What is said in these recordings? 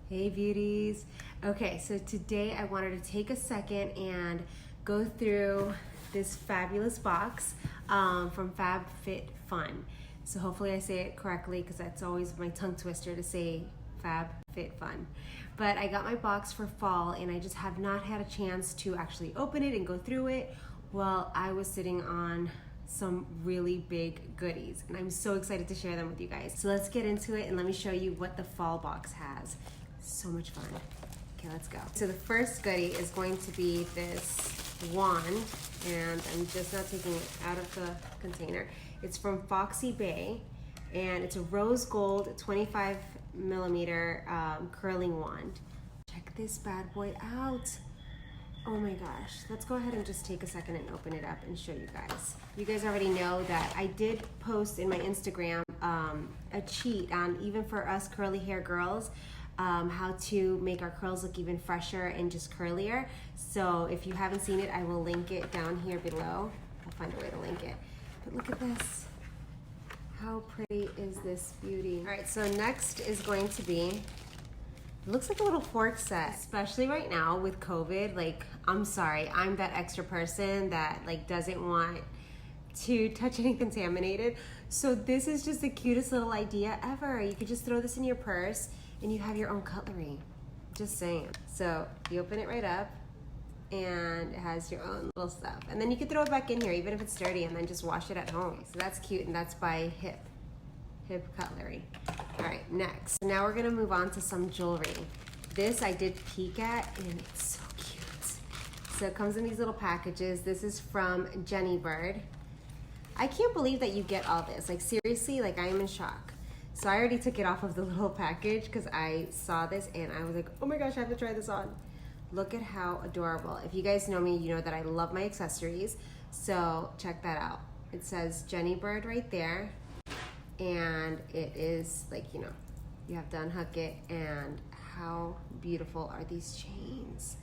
Hey beauties. Okay, so today I wanted to take a second and go through this fabulous box from Fab Fit Fun. So hopefully I say it correctly because that's always my tongue twister to say Fab Fit Fun. But I got my box for fall and I just have not had a chance to actually open it and go through it while I was sitting on some really big goodies, and I'm so excited to share them with you guys. So let's get into it and let me show you what the fall box has. So much fun. Okay, let's go. So the first goodie is going to be this wand, and I'm just not taking it out of the container. It's from FOXYBAE, and it's a rose gold 25 millimeter curling wand. Check this bad boy out. Oh my gosh, let's go ahead and just take a second and open it up and show you guys. You guys already know that I did post in my Instagram a cheat on, even for us curly hair girls, how to make our curls look even fresher and just curlier. So if you haven't seen it, I will link it down here below. I'll find a way to link it. But look at this. How pretty is this beauty? All right, so next is going to be, it looks like a little fork set, especially right now with COVID. Like, I'm sorry, I'm that extra person that like doesn't want to touch anything contaminated. So this is just the cutest little idea ever. You could just throw this in your purse and you have your own cutlery. Just saying. So you open it right up and it has your own little stuff. And then you could throw it back in here even if it's dirty and then just wash it at home. So that's cute, and that's by HYTHE Cutlery. All right, next. Now we're gonna move on to some jewelry. This I did peek at and it's so cute. So it comes in these little packages. This is from Jenny Bird. I can't believe that you get all this. Like seriously, like I am in shock. So I already took it off of the little package because I saw this and I was like, oh my gosh, I have to try this on. Look at how adorable. If you guys know me, you know that I love my accessories. So check that out. It says Jenny Bird right there. And it is like, you know, you have to unhook it, and how beautiful are these chains.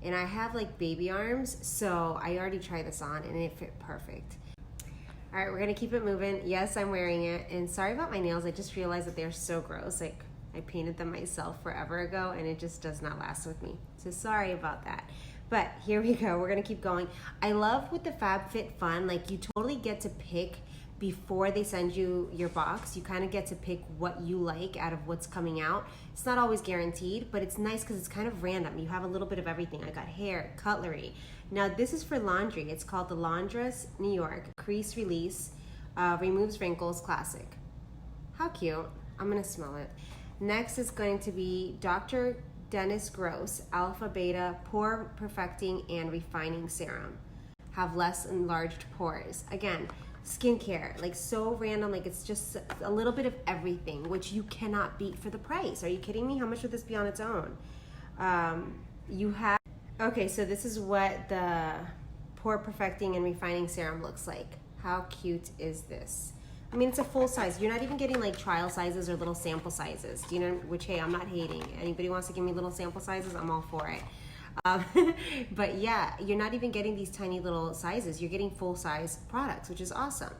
And I have like baby arms, so I already tried this on and it fit perfect. All right, we're gonna keep it moving. Yes, I'm wearing it, and sorry about my nails. I just realized that they're so gross. Like, I painted them myself forever ago and it just does not last with me. So sorry about that. But here we go, we're gonna keep going. I love with the Fab Fit Fun, like you totally get to pick before they send you your box. You kind of get to pick what you like out of what's coming out. It's not always guaranteed, but it's nice because it's kind of random. You have a little bit of everything. I got hair, cutlery. Now this is for laundry. It's called the LAUNDRESS New York Crease Release, Removes Wrinkles Classic. How cute. I'm gonna smell it. Next is going to be Dr. Dennis Gross Alpha Beta Pore Perfecting and Refining Serum. Have less enlarged pores. Again, skincare, like so random, like it's just a little bit of everything, which you cannot beat for the price. Are you kidding me? How much would this be on its own? You have, okay, so this is what the Pore Perfecting and Refining Serum looks like. How cute is this? I mean, it's a full size. You're not even getting like trial sizes or little sample sizes. Do you know, which, hey, I'm not hating. Anybody wants to give me little sample sizes, I'm all for it. But yeah, you're not even getting these tiny little sizes. You're getting full size products, which is awesome.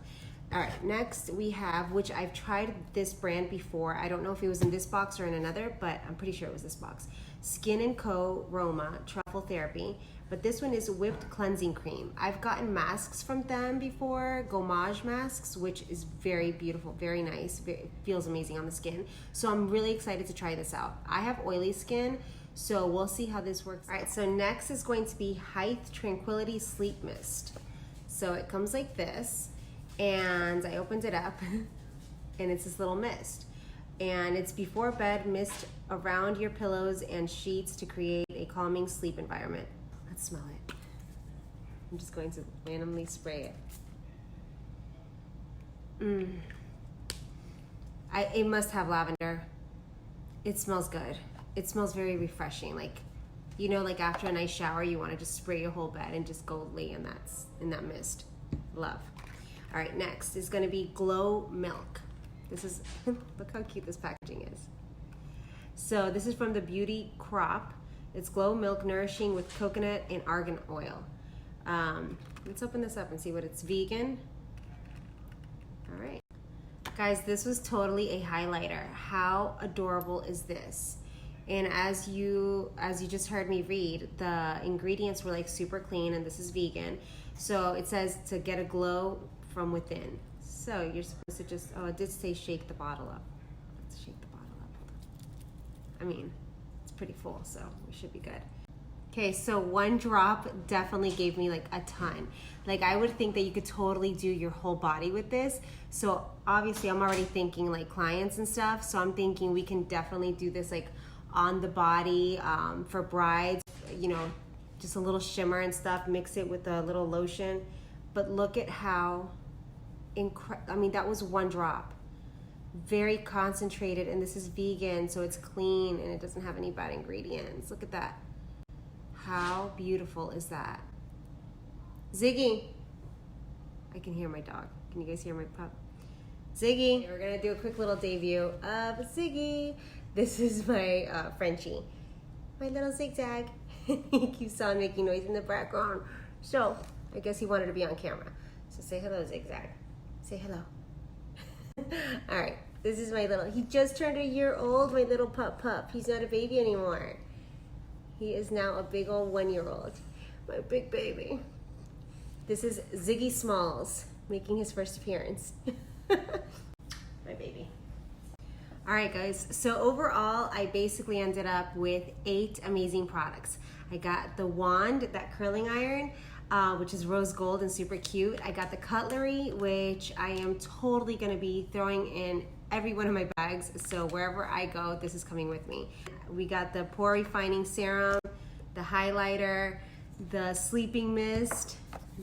All right, next we have, which I've tried this brand before. I don't know if it was in this box or in another, but I'm pretty sure it was this box. Skin & Co. Roma Truffle Therapy, but this one is whipped cleansing cream. I've gotten masks from them before, gommage masks, which is very beautiful, very nice. It feels amazing on the skin. So I'm really excited to try this out. I have oily skin, so we'll see how this works. All right, so next is going to be HYTHE Tranquility Sleep Mist. So it comes like this, and I opened it up, and it's this little mist. And it's before bed mist around your pillows and sheets to create a calming sleep environment. Let's smell it. I'm just going to randomly spray it. It must have lavender. It smells good. It smells very refreshing. Like, you know, like after a nice shower, you want to just spray your whole bed and just go lay in that mist. Love. All right, next is going to be Glow Milk. This is, look how cute this packaging is. So this is from the Beauty Crop. It's Glow Milk Nourishing with coconut and argan oil. Let's open this up and see what it's vegan. All right. Guys, this was totally a highlighter. How adorable is this? And as you just heard me read, the ingredients were like super clean, and this is vegan. So it says to get a glow from within. So you're supposed to just, oh, it did say shake the bottle up. Let's shake the bottle up. I mean, it's pretty full, so we should be good. Okay, so one drop definitely gave me like a ton. Like I would think that you could totally do your whole body with this. So obviously I'm already thinking like clients and stuff. So I'm thinking we can definitely do this like on the body for brides, you know, just a little shimmer and stuff, mix it with a little lotion. But look at how I mean, that was one drop. Very concentrated, and this is vegan, so it's clean and it doesn't have any bad ingredients. Look at that. How beautiful is that? Ziggy. I can hear my dog. Can you guys hear my pup? Ziggy. We're gonna do a quick little debut of Ziggy. This is my Frenchie. My little zigzag. He keeps on making noise in the background. So, I guess he wanted to be on camera. So say hello, Zigzag. Say hello. All right, this is my little, he just turned a year old, my little pup. He's not a baby anymore. He is now a big old 1-year-old. My big baby. This is Ziggy Smalls making his first appearance. My baby. All right, guys, so overall, I basically ended up with 8 amazing products. I got the wand, that curling iron, which is rose gold and super cute. I got the cutlery, which I am totally gonna be throwing in every one of my bags, so wherever I go, this is coming with me. We got the pore refining serum, the highlighter, the sleeping mist,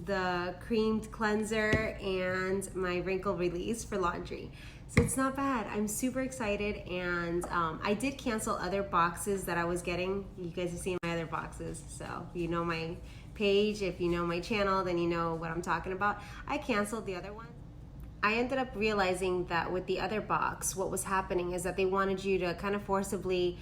the creamed cleanser, and my wrinkle release for laundry. So it's not bad. I'm super excited, and I did cancel other boxes that I was getting. You guys have seen my other boxes, so if you know my page, if you know my channel, then you know what I'm talking about. I canceled the other one. I ended up realizing that with the other box, what was happening is that they wanted you to kind of forcibly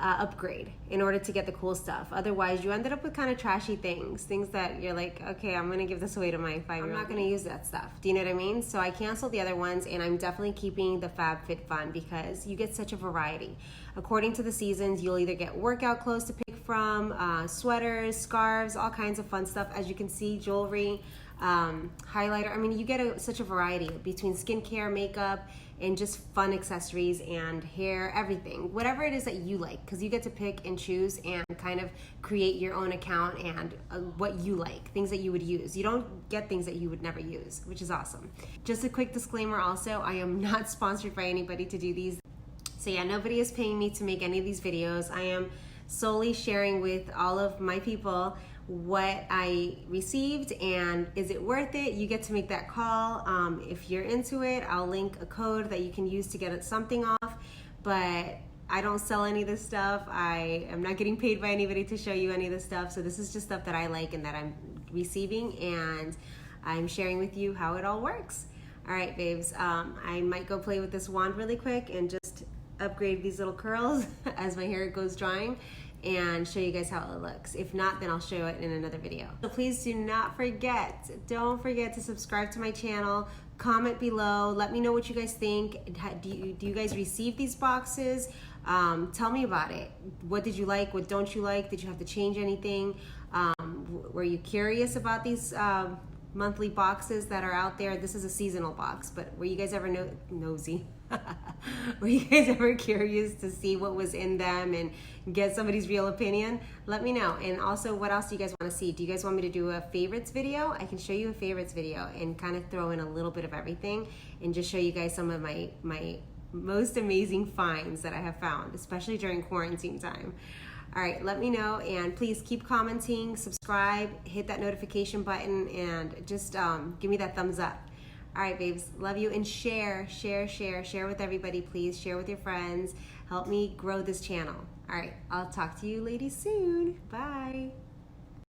upgrade in order to get the cool stuff. Otherwise, you ended up with kind of trashy things that you're like, okay, I'm gonna give this away to my 5-year-old. I'm not gonna use that stuff. Do you know what I mean? So I canceled the other ones, and I'm definitely keeping the Fab Fit Fun because you get such a variety. According to the seasons, you'll either get workout clothes to pick from, sweaters, scarves, all kinds of fun stuff. As you can see, jewelry, highlighter. I mean, you get such a variety between skincare, makeup, and just fun accessories and hair, everything. Whatever it is that you like, because you get to pick and choose and kind of create your own account and what you like, things that you would use. You don't get things that you would never use, which is awesome. Just a quick disclaimer also, I am not sponsored by anybody to do these. So yeah, nobody is paying me to make any of these videos. I am solely sharing with all of my people what I received, and is it worth it? You get to make that call. If you're into it, I'll link a code that you can use to get something off, but I don't sell any of this stuff. I am not getting paid by anybody to show you any of this stuff, so this is just stuff that I like and that I'm receiving, and I'm sharing with you how it all works. All right, babes, I might go play with this wand really quick and just upgrade these little curls as my hair goes drying, and show you guys how it looks. If not, then I'll show it in another video. So please do not forget, don't forget to subscribe to my channel, comment below, let me know what you guys think. Do you guys receive these boxes? Tell me about it. What did you like? What don't you like? Did you have to change anything? Were you curious about these monthly boxes that are out there? This is a seasonal box, but were you guys ever nosy? Were you guys ever curious to see what was in them and get somebody's real opinion? Let me know. And also, what else do you guys want to see? Do you guys want me to do a favorites video? I can show you a favorites video and kind of throw in a little bit of everything and just show you guys some of my most amazing finds that I have found, especially during quarantine time. All right, let me know, and please keep commenting, subscribe, hit that notification button, and just give me that thumbs up. All right, babes, love you, and share with everybody, please. Share with your friends. Help me grow this channel. All right, I'll talk to you ladies soon. Bye.